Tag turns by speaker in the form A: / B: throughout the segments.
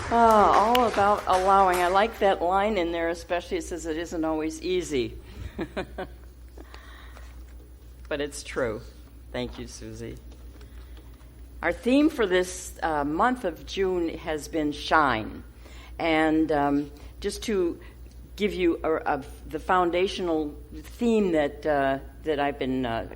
A: All about allowing. I like that line in there, especially it says it isn't always easy. But it's true. Thank you, Susie. Our theme for this month of June has been shine. And just to give you the foundational theme that I've been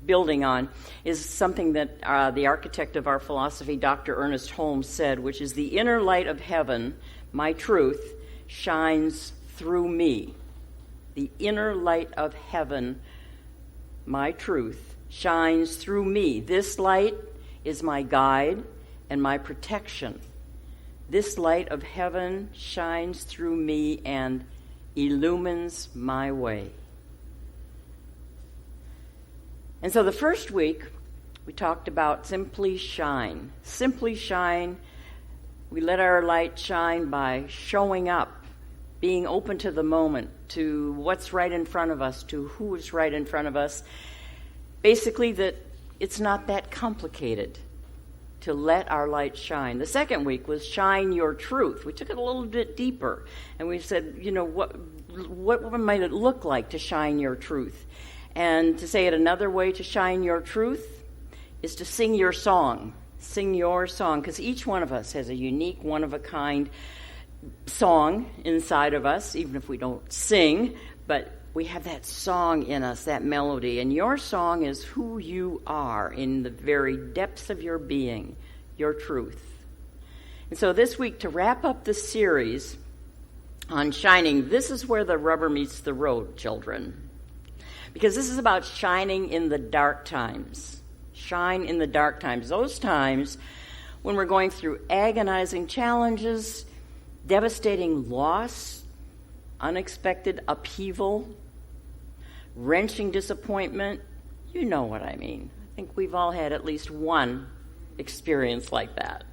A: building on is something that the architect of our philosophy, Dr. Ernest Holmes, said, which is the inner light of heaven, my truth, shines through me. The inner light of heaven, my truth, shines through me. This light is my guide and my protection. This light of heaven shines through me and illumines my way. And so the first week, we talked about simply shine. Simply shine. We let our light shine by showing up, being open to the moment, to what's right in front of us, to who is right in front of us. Basically, that it's not that complicated to let our light shine. The second week was shine your truth. We took it a little bit deeper, and we said, what might it look like to shine your truth? And to say it another way, to shine your truth is to sing your song. Sing your song, because each one of us has a unique, one-of-a-kind song inside of us, even if we don't sing, but we have that song in us, that melody. And your song is who you are in the very depths of your being, your truth. And so this week, to wrap up the series on shining, this is where the rubber meets the road, children. Because this is about shining in the dark times. Shine in the dark times. Those times when we're going through agonizing challenges, devastating loss, unexpected upheaval, wrenching disappointment. You know what I mean. I think we've all had at least one experience like that.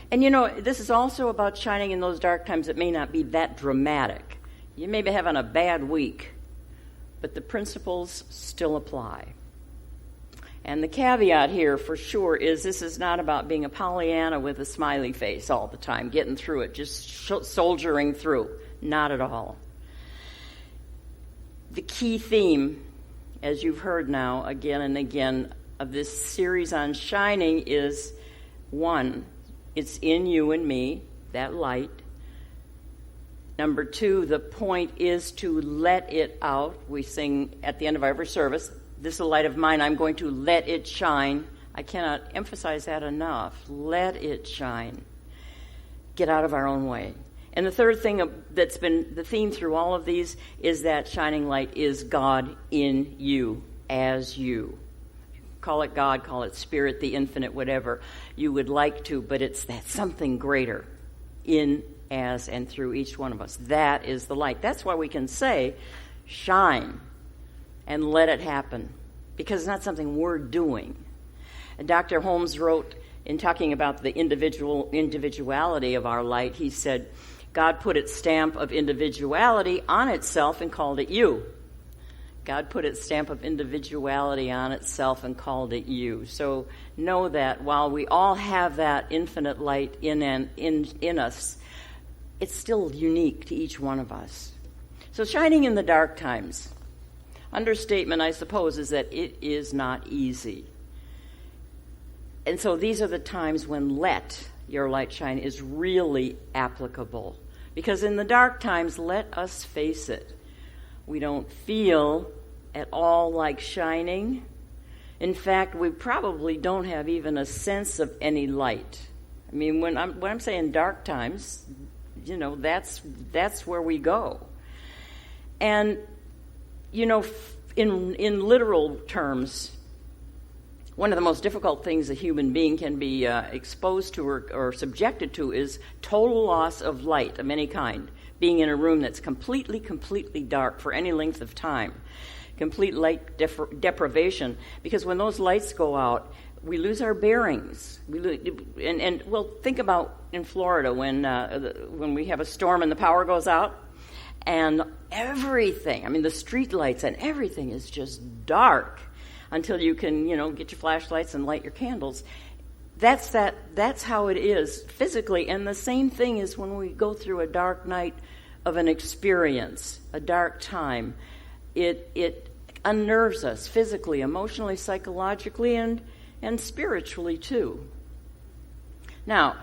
A: And this is also about shining in those dark times that may not be that dramatic. You may be having a bad week, but the principles still apply. And the caveat here for sure is this is not about being a Pollyanna with a smiley face all the time, getting through it, just soldiering through. Not at all. The key theme, as you've heard now again and again, of this series on shining is, one, it's in you and me, that light. Number two, the point is to let it out. We sing at the end of every service, this is the light of mine, I'm going to let it shine. I cannot emphasize that enough. Let it shine. Get out of our own way. And the third thing that's been the theme through all of these is that shining light is God in you, as you. Call it God, call it Spirit, the infinite, whatever you would like to, but it's that something greater in, as, and through each one of us. That is the light. That's why we can say, shine, and let it happen, because it's not something we're doing. And Dr. Holmes wrote, in talking about the individuality of our light, he said, God put its stamp of individuality on itself and called it you. God put its stamp of individuality on itself and called it you. So know that while we all have that infinite light in us, it's still unique to each one of us. So shining in the dark times. Understatement, I suppose, is that it is not easy. And so these are the times when let your light shine is really applicable. Because in the dark times, let us face it, we don't feel at all like shining. In fact, we probably don't have even a sense of any light. I mean, when I'm saying dark times, that's where we go. And, in literal terms, one of the most difficult things a human being can be exposed to or subjected to is total loss of light of any kind, being in a room that's completely dark for any length of time, complete light deprivation, because when those lights go out, we lose our bearings. Well, think about in Florida when we have a storm and the power goes out, and everything, the street lights and everything is just dark until you can, get your flashlights and light your candles. That's how it is physically. And the same thing is when we go through a dark night of an experience, a dark time. It unnerves us physically, emotionally, psychologically, and spiritually too. Now,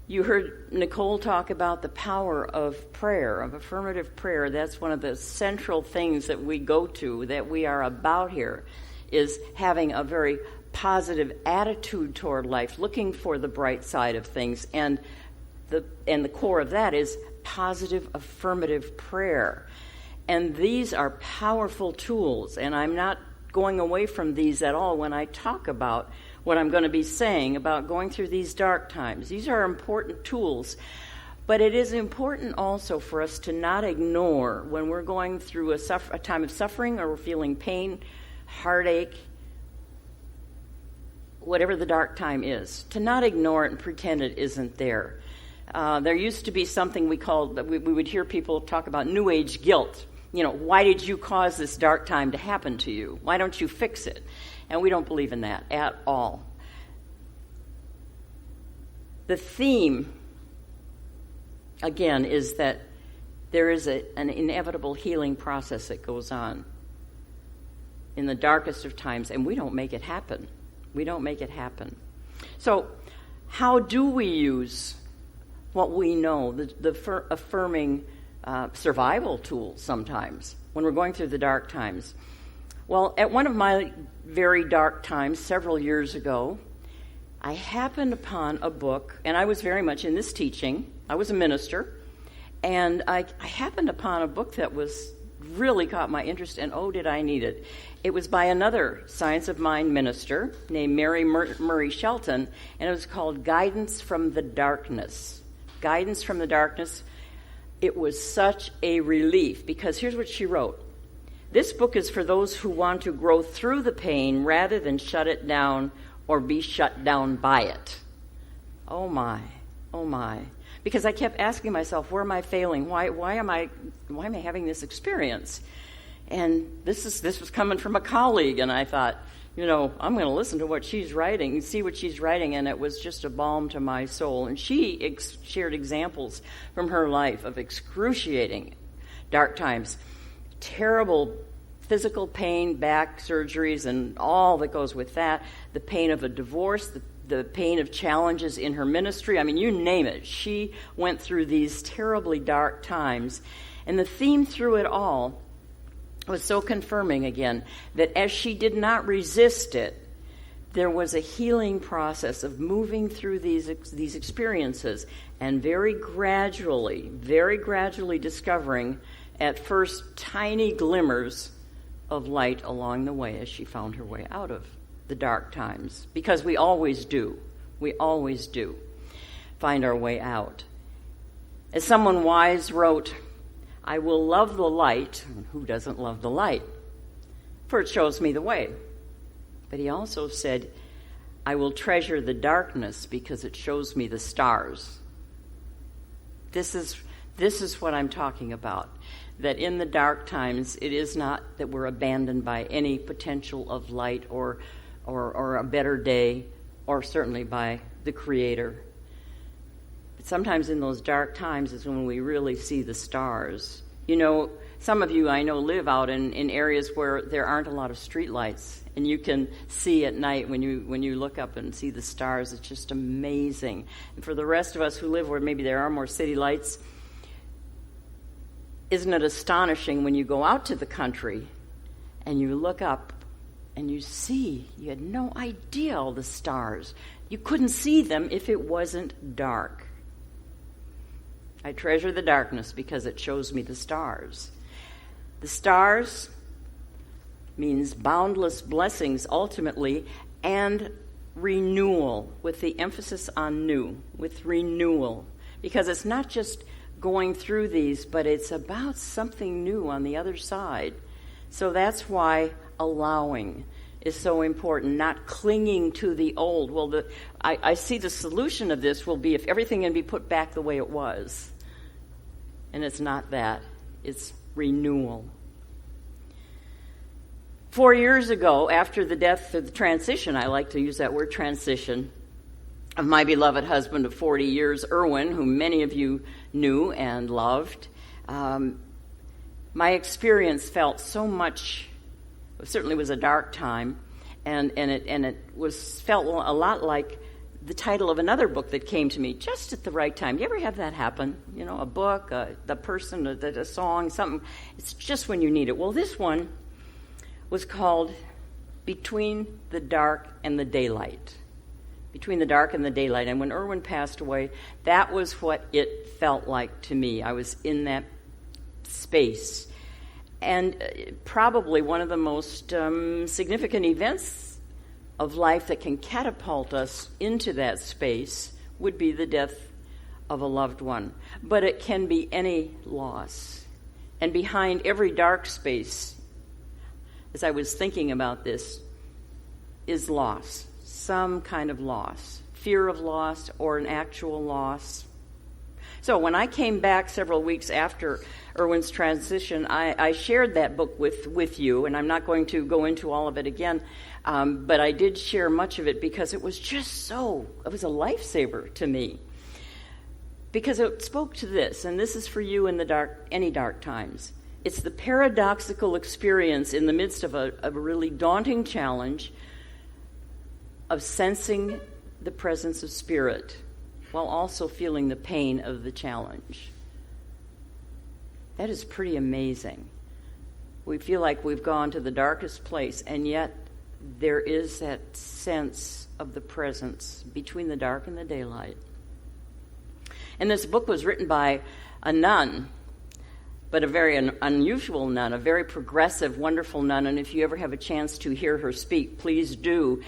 A: you heard Nicole talk about the power of prayer, of affirmative prayer. That's one of the central things that we go to, that we are about here, is having a very positive attitude toward life, looking for the bright side of things. And the core of that is positive affirmative prayer. And these are powerful tools, and I'm not going away from these at all when I talk about what I'm going to be saying about going through these dark times. These are important tools, but it is important also for us to not ignore when we're going through a time of suffering, or we're feeling pain, heartache, whatever the dark time is, to not ignore it and pretend it isn't there. There used to be something we would hear people talk about New Age guilt. Why did you cause this dark time to happen to you? Why don't you fix it? And we don't believe in that at all. The theme, again, is that there is an inevitable healing process that goes on in the darkest of times, and we don't make it happen. We don't make it happen. So how do we use what we know, the affirming survival tools sometimes when we're going through the dark times? Well, at one of my very dark times several years ago, I happened upon a book, and I was very much in this teaching. I was a minister, and I happened upon a book that really caught my interest, and oh, did I need it. It was by another Science of Mind minister named Mary Murray Shelton, and it was called Guidance from the Darkness. Guidance from the Darkness. It was such a relief, because here's what she wrote. This book is for those who want to grow through the pain rather than shut it down or be shut down by it. Oh my. Because I kept asking myself, where am I failing? Why am I having this experience? And this was coming from a colleague, and I thought, I'm going to listen to what she's writing, see what she's writing, and it was just a balm to my soul. And she shared examples from her life of excruciating dark times, terrible physical pain, back surgeries, and all that goes with that, the pain of a divorce, the pain of challenges in her ministry. I mean, you name it. She went through these terribly dark times. And the theme through it all was so confirming again that as she did not resist it, there was a healing process of moving through these experiences and very gradually discovering at first tiny glimmers of light along the way as she found her way out of the dark times. Because we always do find our way out. As someone wise wrote, I will love the light. Who doesn't love the light? For it shows me the way. But he also said, I will treasure the darkness because it shows me the stars. This is what I'm talking about. That in the dark times, it is not that we're abandoned by any potential of light or a better day, or certainly by the Creator. But sometimes in those dark times is when we really see the stars. Some of you I know live out in areas where there aren't a lot of street lights, and you can see at night when you look up and see the stars. It's just amazing. And for the rest of us who live where maybe there are more city lights, isn't it astonishing when you go out to the country and you look up and you had no idea all the stars. You couldn't see them if it wasn't dark. I treasure the darkness because it shows me the stars. The stars means boundless blessings ultimately, and renewal, with the emphasis on new, with renewal. Because it's not just going through these, but it's about something new on the other side. So that's why allowing is so important, not clinging to the old. Well, I see the solution of this will be if everything can be put back the way it was. And it's not that. It's renewal. 4 years ago, after the death of the transition, I like to use that word transition, of my beloved husband of 40 years, Erwin, whom many of you knew and loved. My experience felt so much, it certainly was a dark time, and it felt a lot like the title of another book that came to me just at the right time. You ever have that happen? You know, a book, the person, a song, something. It's just when you need it. Well, this one was called Between the Dark and the Daylight. Between the Dark and the Daylight. And when Erwin passed away, that was what it felt like to me. I was in that space. And probably one of the most significant events of life that can catapult us into that space would be the death of a loved one. But it can be any loss. And behind every dark space, as I was thinking about this, is loss. Some kind of loss. Fear of loss or an actual loss. So when I came back several weeks after Erwin's transition, I shared that book with you, and I'm not going to go into all of it again, but I did share much of it because it was just it was a lifesaver to me. Because it spoke to this, and this is for you in any dark times. It's the paradoxical experience in the midst of a really daunting challenge of sensing the presence of spirit while also feeling the pain of the challenge. That is pretty amazing. We feel like we've gone to the darkest place, and yet there is that sense of the presence between the dark and the daylight. And this book was written by a nun, but a very unusual nun, a very progressive, wonderful nun. And if you ever have a chance to hear her speak, please do.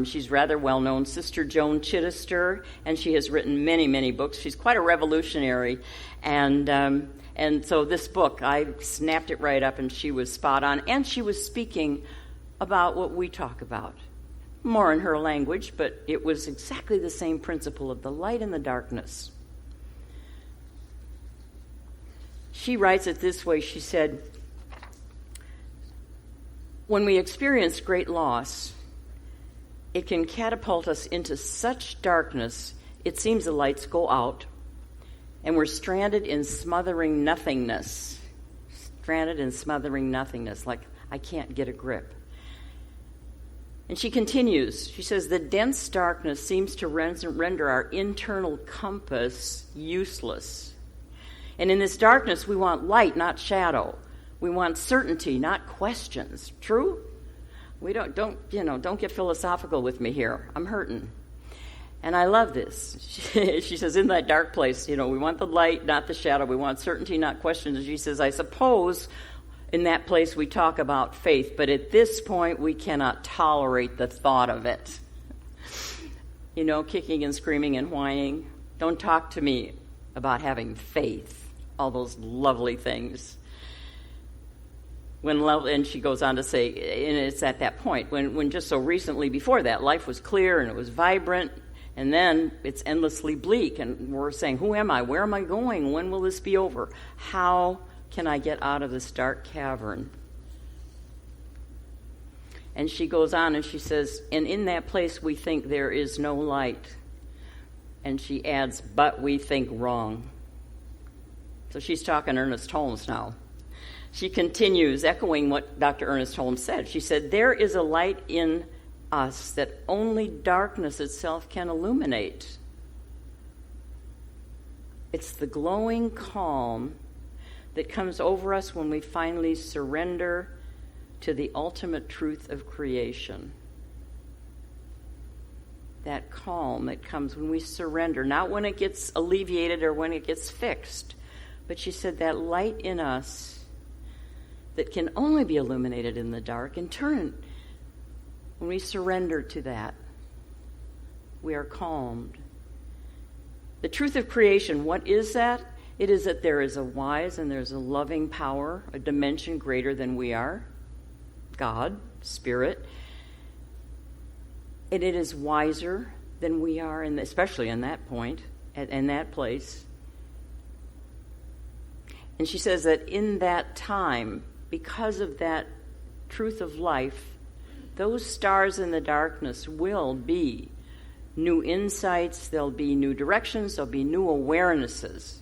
A: She's rather well known, Sister Joan Chittister, and she has written many, many books. She's quite a revolutionary. And so this book, I snapped it right up, and she was spot on. And she was speaking about what we talk about, more in her language, but it was exactly the same principle of the light and the darkness. She writes it this way. She said, when we experience great loss, it can catapult us into such darkness, it seems the lights go out, and we're stranded in smothering nothingness. Stranded in smothering nothingness, like I can't get a grip. And she continues, she says, the dense darkness seems to render our internal compass useless. And in this darkness, we want light, not shadow. We want certainty, not questions. True? We don't get philosophical with me here. I'm hurting. And I love this. She says, in that dark place, we want the light, not the shadow. We want certainty, not questions. And she says, I suppose in that place we talk about faith, but at this point we cannot tolerate the thought of it. Kicking and screaming and whining. Don't talk to me about having faith. All those lovely things. And she goes on to say, and it's at that point, when just so recently before that, life was clear and it was vibrant, and then it's endlessly bleak, and we're saying, who am I? Where am I going? When will this be over? How can I get out of this dark cavern? And she goes on and she says, and in that place we think there is no light. And she adds, but we think wrong. So she's talking Ernest Holmes now. She continues, echoing what Dr. Ernest Holmes said. She said, there is a light in us that only darkness itself can illuminate. It's the glowing calm that comes over us when we finally surrender to the ultimate truth of creation. That calm that comes when we surrender, not when it gets alleviated or when it gets fixed. But she said that light in us that can only be illuminated in the dark, in turn, when we surrender to that, we are calmed. The truth of creation, what is that? It is that there is a wise and there's a loving power, a dimension greater than we are, God, Spirit, and it is wiser than we are, and especially in that point, in that place. And she says that in that time, because of that truth of life, those stars in the darkness will be new insights, there'll be new directions, there'll be new awarenesses.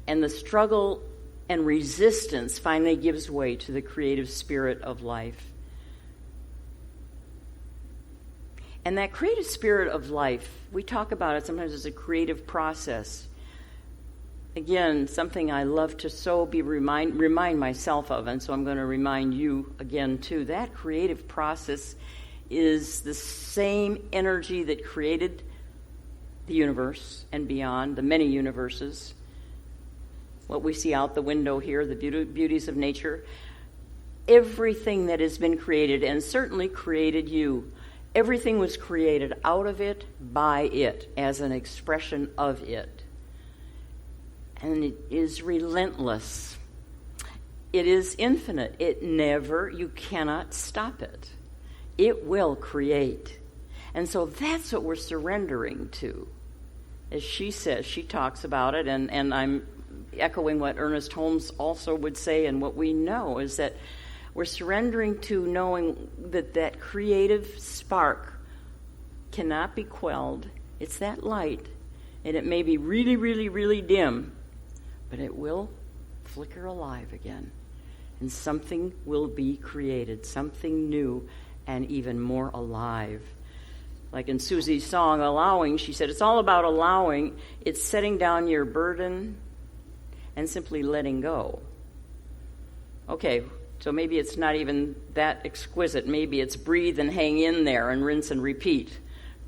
A: And the struggle and resistance finally gives way to the creative spirit of life. And that creative spirit of life, we talk about it sometimes as a creative process. Again, something I love to remind myself of, and so I'm going to remind you again too. That creative process is the same energy that created the universe and beyond, the many universes. What we see out the window here, the beauties of nature. Everything that has been created, and certainly created you, everything was created out of it, by it, as an expression of it. And it is relentless. It is infinite. You cannot stop it. It will create. And so that's what we're surrendering to. As she says, she talks about it, and I'm echoing what Ernest Holmes also would say, and what we know is that we're surrendering to knowing that that creative spark cannot be quelled. It's that light, and it may be really, really, really dim, but it will flicker alive again, and something will be created, something new and even more alive. Like in Susie's song, Allowing, she said, it's all about allowing. It's setting down your burden and simply letting go. Okay, so maybe it's not even that exquisite. Maybe it's breathe and hang in there and rinse and repeat.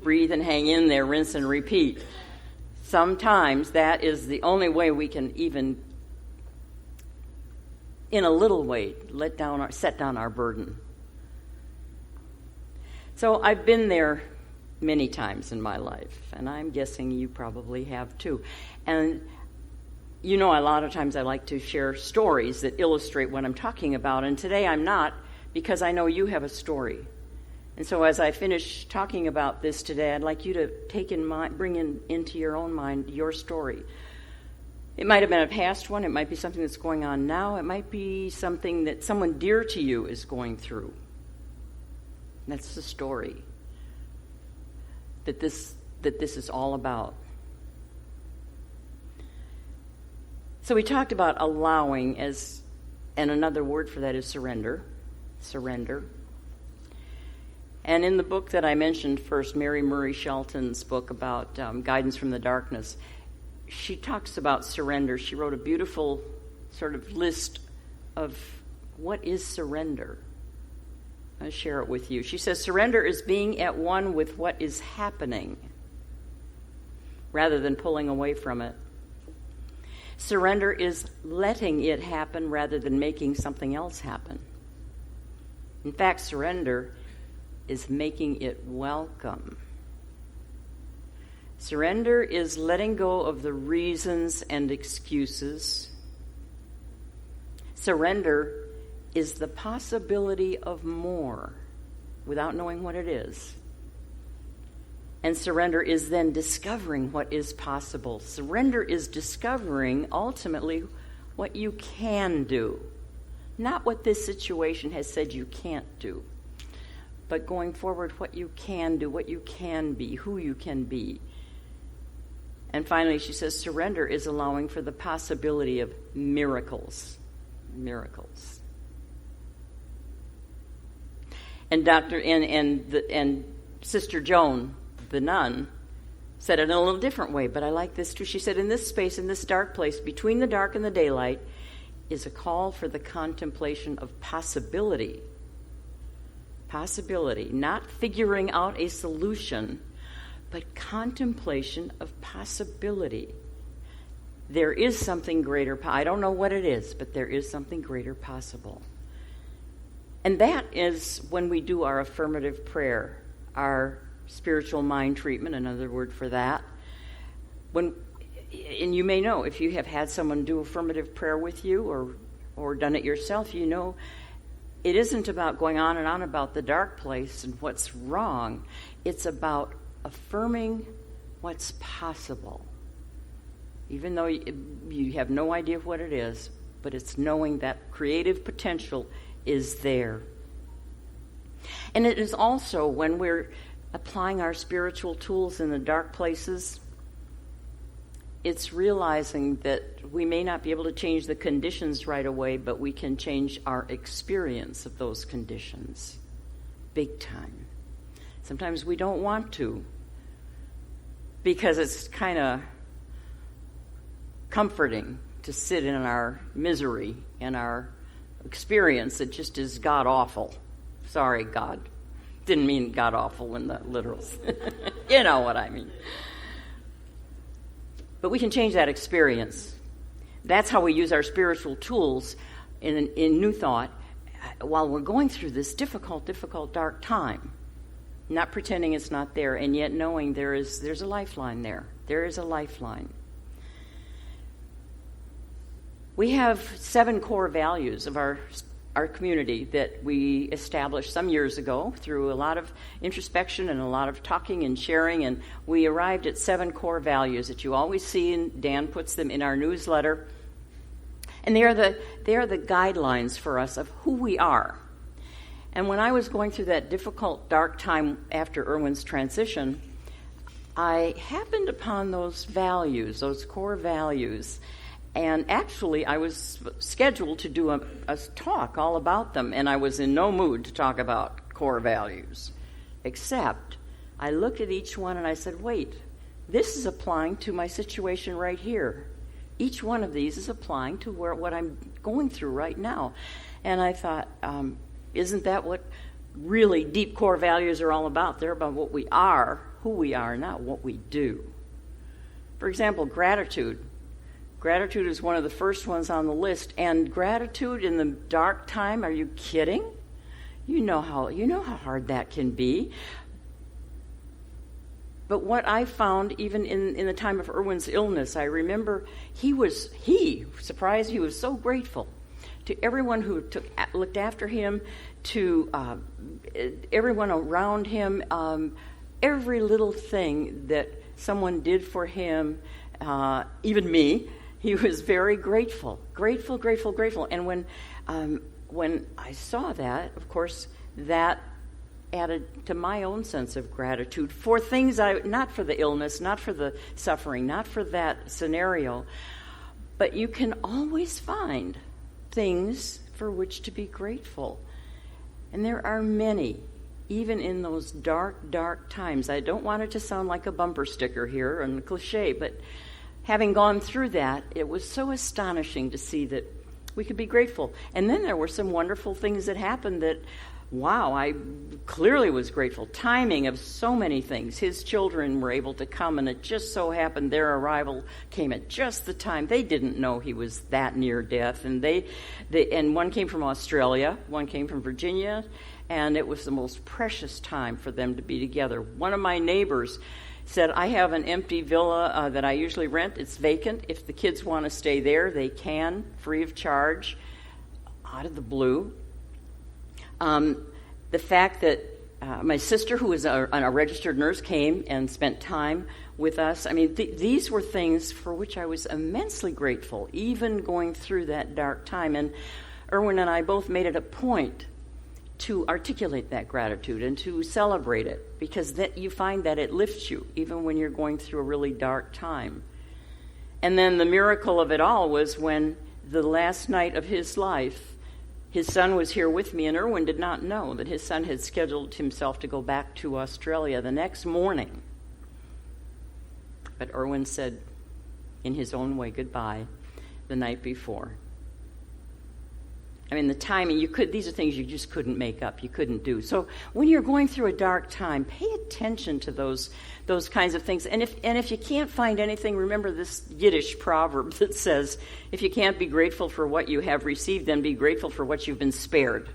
A: Breathe and hang in there, rinse and repeat. Sometimes that is the only way we can even, in a little way, set down our burden. So I've been there many times in my life, and I'm guessing you probably have too. And you know, a lot of times I like to share stories that illustrate what I'm talking about, and today I'm not, because I know you have a story. And so as I finish talking about this today, I'd like you to bring into your own mind your story. It might have been a past one, it might be something that's going on now, it might be something that someone dear to you is going through. That's the story that this is all about. So we talked about allowing and another word for that is surrender. Surrender. And in the book that I mentioned first, Mary Murray Shelton's book about Guidance from the Darkness, she talks about surrender. She wrote a beautiful sort of list of what is surrender. I'll share it with you. She says, surrender is being at one with what is happening rather than pulling away from it. Surrender is letting it happen rather than making something else happen. In fact, surrender is making it welcome. Surrender is letting go of the reasons and excuses. Surrender is the possibility of more without knowing what it is. And surrender is then discovering what is possible. Surrender is discovering, ultimately, what you can do. Not what this situation has said you can't do, but going forward, what you can do, what you can be, who you can be. And finally, she says, surrender is allowing for the possibility of miracles. Miracles. And Sister Joan, the nun, said it in a little different way, but I like this too. She said, in this space, in this dark place, between the dark and the daylight, is a call for the contemplation of possibility. Possibility, not figuring out a solution, but contemplation of possibility. There is something greater. I don't know what it is, but there is something greater possible. And that is when we do our affirmative prayer, our spiritual mind treatment, another word for that. And you may know, if you have had someone do affirmative prayer with you or done it yourself, you know it isn't about going on and on about the dark place and what's wrong. It's about affirming what's possible. Even though you have no idea what it is, but it's knowing that creative potential is there. And it is also when we're applying our spiritual tools in the dark places, it's realizing that we may not be able to change the conditions right away, but we can change our experience of those conditions big time. Sometimes we don't want to, because it's kind of comforting to sit in our misery and our experience that just is god-awful. Sorry, God. Didn't mean god-awful in the literals. You know what I mean. But we can change that experience. That's how we use our spiritual tools in New Thought while we're going through this difficult, dark time. Not pretending it's not there, and yet knowing there's a lifeline there. There is a lifeline. We have 7 core values of our community that we established some years ago through a lot of introspection and a lot of talking and sharing, and we arrived at 7 core values that you always see, and Dan puts them in our newsletter. And they are the guidelines for us of who we are. And when I was going through that difficult, dark time after Erwin's transition, I happened upon those values, those core values. And actually, I was scheduled to do a talk all about them, and I was in no mood to talk about core values. Except, I looked at each one and I said, wait, this is applying to my situation right here. Each one of these is applying to what I'm going through right now. And I thought, isn't that what really deep core values are all about? They're about what we are, who we are, not what we do. For example, gratitude. Gratitude is one of the first ones on the list. And gratitude in the dark time, are you kidding? You know how hard that can be. But what I found, even in the time of Erwin's illness, I remember he was so grateful to everyone who looked after him, to everyone around him, every little thing that someone did for him, even me. He was very grateful. And when I saw that, of course, that added to my own sense of gratitude for things not for the illness, not for the suffering, not for that scenario, but you can always find things for which to be grateful. And there are many, even in those dark times. I don't want it to sound like a bumper sticker here and a cliche, but having gone through that, it was so astonishing to see that we could be grateful. And then there were some wonderful things that happened that, wow, I clearly was grateful. Timing of so many things. His children were able to come, and it just so happened their arrival came at just the time. They didn't know he was that near death. And and one came from Australia, one came from Virginia, and it was the most precious time for them to be together. One of my neighbors said, I have an empty villa that I usually rent. It's vacant. If the kids want to stay there, they can, free of charge, out of the blue. The fact that my sister, who is a registered nurse, came and spent time with us. I mean, these were things for which I was immensely grateful, even going through that dark time. And Erwin and I both made it a point to articulate that gratitude and to celebrate it, because that you find that it lifts you even when you're going through a really dark time. And then the miracle of it all was when the last night of his life, his son was here with me, and Erwin did not know that his son had scheduled himself to go back to Australia the next morning. But Erwin said in his own way goodbye the night before. I mean, the timing, these are things you just couldn't make up, you couldn't do. So when you're going through a dark time, pay attention to those kinds of things. And if you can't find anything, remember this Yiddish proverb that says, if you can't be grateful for what you have received, then be grateful for what you've been spared.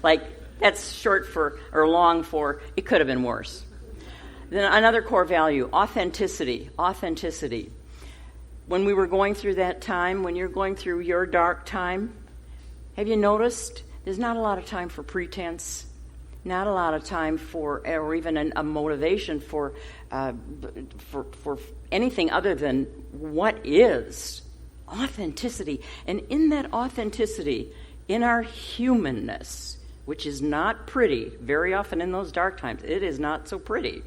A: Like, that's short for, or long for, it could have been worse. Then another core value, authenticity. When we were going through that time, when you're going through your dark time, have you noticed there's not a lot of time for pretense, not a lot of time for, or even a motivation for anything other than what is authenticity. And in that authenticity, in our humanness, which is not pretty. Very often in those dark times, it is not so pretty.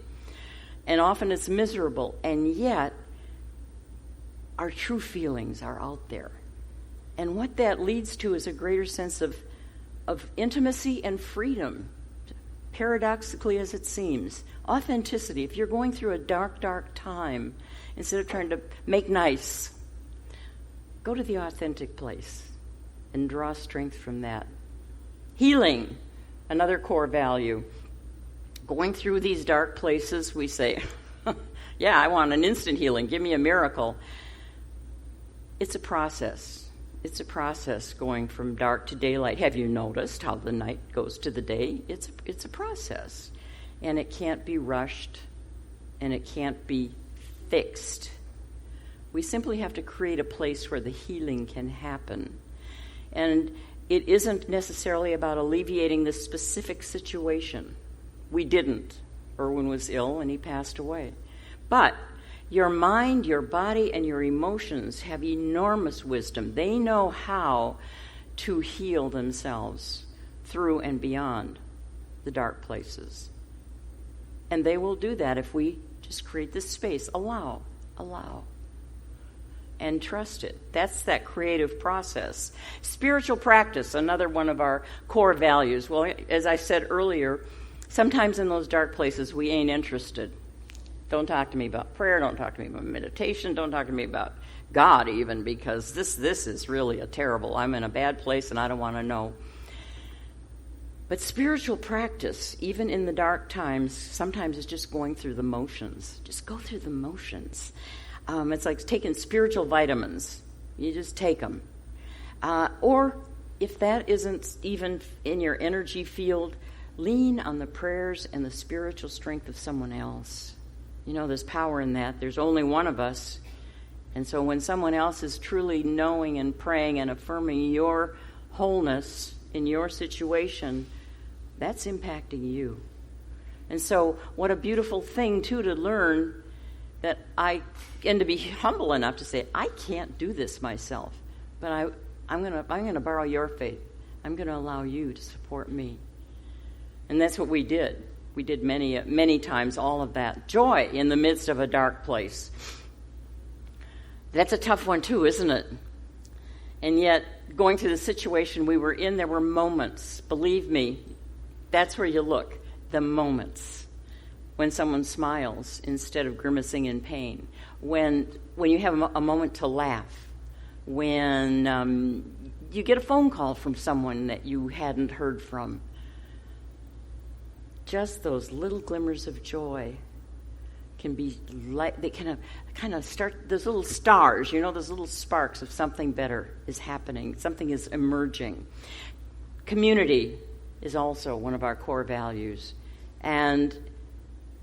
A: And often it's miserable. And yet, our true feelings are out there. And what that leads to is a greater sense of intimacy and freedom, paradoxically as it seems. Authenticity. If you're going through a dark, dark time, instead of trying to make nice, go to the authentic place and draw strength from that. Healing, another core value. Going through these dark places, we say, yeah, I want an instant healing. Give me a miracle. It's a process. It's a process going from dark to daylight. Have you noticed how the night goes to the day? It's a process. And it can't be rushed, and it can't be fixed. We simply have to create a place where the healing can happen. And it isn't necessarily about alleviating this specific situation. We didn't. Erwin was ill, and he passed away. But your mind, your body, and your emotions have enormous wisdom. They know how to heal themselves through and beyond the dark places. And they will do that if we just create this space. Allow. And trust it. That's that creative process. Spiritual practice, another one of our core values. Well, as I said earlier, sometimes in those dark places we ain't interested. Don't talk to me about prayer. Don't talk to me about meditation. Don't talk to me about God even, because this is really a terrible, I'm in a bad place and I don't want to know. But spiritual practice, even in the dark times, sometimes is just going through the motions. Just go through the motions. It's like taking spiritual vitamins. You just take them. Or if that isn't even in your energy field, lean on the prayers and the spiritual strength of someone else. You know, there's power in that. There's only one of us. And so when someone else is truly knowing and praying and affirming your wholeness in your situation, that's impacting you. And so what a beautiful thing, too, to learn that and to be humble enough to say, I can't do this myself, but I'm gonna borrow your faith. I'm gonna allow you to support me. And that's what we did. We did many times all of that. Joy in the midst of a dark place. That's a tough one too, isn't it? And yet, going through the situation we were in, there were moments. Believe me, that's where you look. The moments. When someone smiles instead of grimacing in pain. When you have a moment to laugh. When you get a phone call from someone that you hadn't heard from. Just those little glimmers of joy can be like, they kind of start, those little stars, those little sparks of something better is happening, something is emerging. Community is also one of our core values. And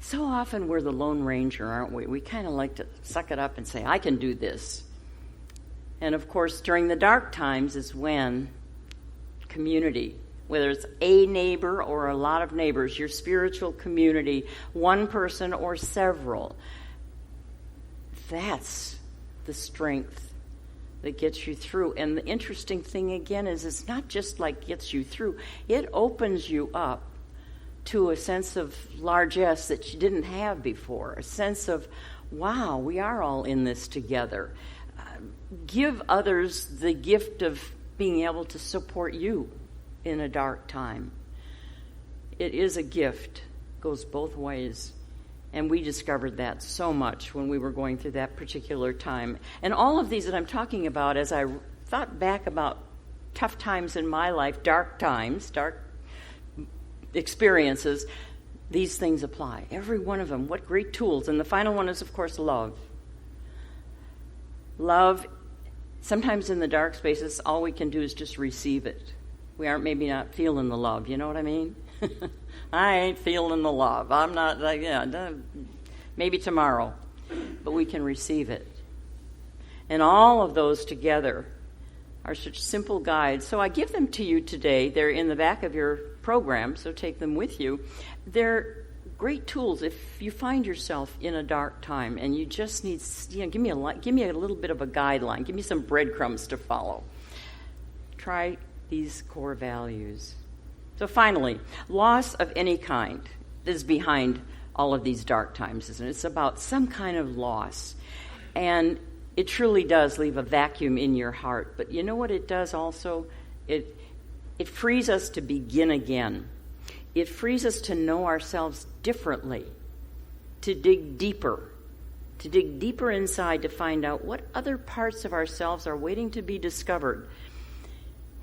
A: so often we're the Lone Ranger, aren't we? We kind of like to suck it up and say, I can do this. And of course, during the dark times is when community, whether it's a neighbor or a lot of neighbors, your spiritual community, one person or several, that's the strength that gets you through. And the interesting thing again is it's not just like gets you through, it opens you up to a sense of largesse that you didn't have before, a sense of, wow, we are all in this together. Give others the gift of being able to support you in a dark time. It is a gift, goes both ways. And we discovered that so much when we were going through that particular time. And all of these that I'm talking about, as I thought back about tough times in my life, dark times, dark experiences, these things apply. Every one of them. What great tools. And the final one is, of course, love. Love, sometimes in the dark spaces, all we can do is just receive it. We aren't maybe not feeling the love. You know what I mean? I ain't feeling the love. I'm not, maybe tomorrow. But we can receive it. And all of those together are such simple guides. So I give them to you today. They're in the back of your program, so take them with you. They're great tools if you find yourself in a dark time and you just need, give me a little bit of a guideline. Give me some breadcrumbs to follow. Try these core values. So finally, loss of any kind is behind all of these dark times, isn't it? It's about some kind of loss. And it truly does leave a vacuum in your heart. But you know what it does also? It frees us to begin again. It frees us to know ourselves differently, to dig deeper inside to find out what other parts of ourselves are waiting to be discovered.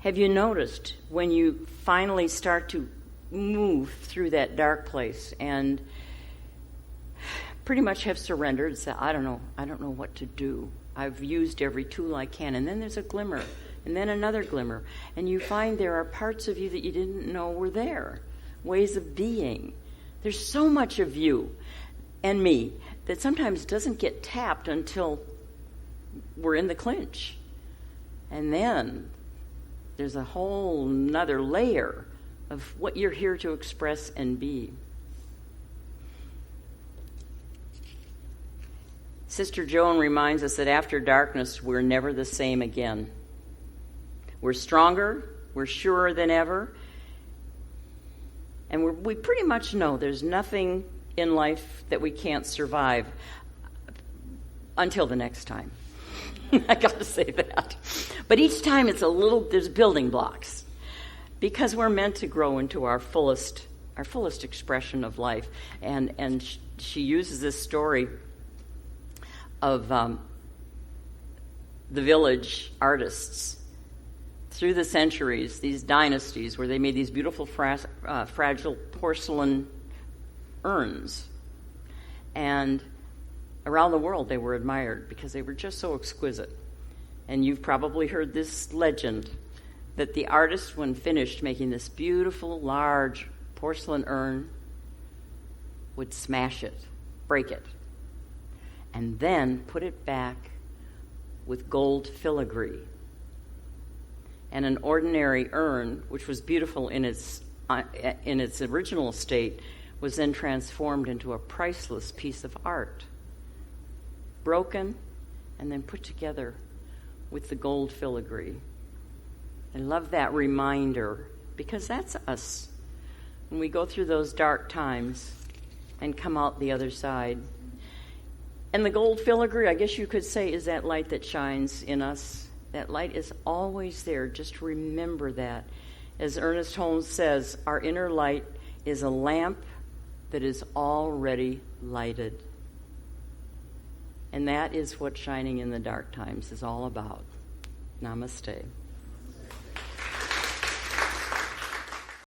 A: Have you noticed when you finally start to move through that dark place and pretty much have surrendered and said, I don't know what to do. I've used every tool I can. And then there's a glimmer, and then another glimmer. And you find there are parts of you that you didn't know were there, ways of being. There's so much of you and me that sometimes doesn't get tapped until we're in the clinch. And then there's a whole nother layer of what you're here to express and be. Sister Joan reminds us that after darkness, we're never the same again. We're stronger, we're surer than ever, and we pretty much know there's nothing in life that we can't survive until the next time. I got to say that. But each time there's building blocks, because we're meant to grow into our fullest expression of life. And she uses this story of the village artists through the centuries, these dynasties where they made these beautiful fragile porcelain urns. And around the world they were admired because they were just so exquisite. And you've probably heard this legend that the artist, when finished making this beautiful, large porcelain urn, would smash it, break it, and then put it back with gold filigree. And an ordinary urn, which was beautiful in its original state, was then transformed into a priceless piece of art, broken and then put together with the gold filigree. I love that reminder, because that's us when we go through those dark times and come out the other side. And the gold filigree, I guess you could say, is that light that shines in us. That light is always there. Just remember that. As Ernest Holmes says, our inner light is a lamp that is already lighted. And that is what shining in the dark times is all about. Namaste.